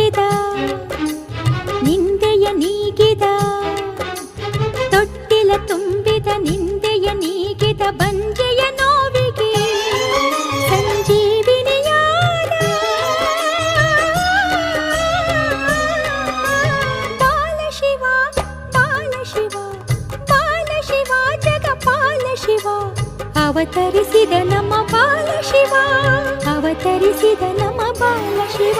ತುಂಬಿದ ನಿಂದೆಯ ನೀಗಿದ ತೊಟ್ಟಿಲ ತುಂಬಿದ ನಿಂದೆಯ ನೀಗಿದ ಬಂಜೆಯ ನೋವಿಗೆ ಸಂಜೀವಿನಿಯಾದ ಬಾಲಶಿವ ಬಾಲಶಿವ ಬಾಲಶಿವ ಜಗಪಾಲ ಶಿವ ಅವತರಿಸಿದ ನಮ್ಮ ಬಾಲಶಿವ ಅವತರಿಸಿದ ನಮ್ಮ ಬಾಲಶಿವ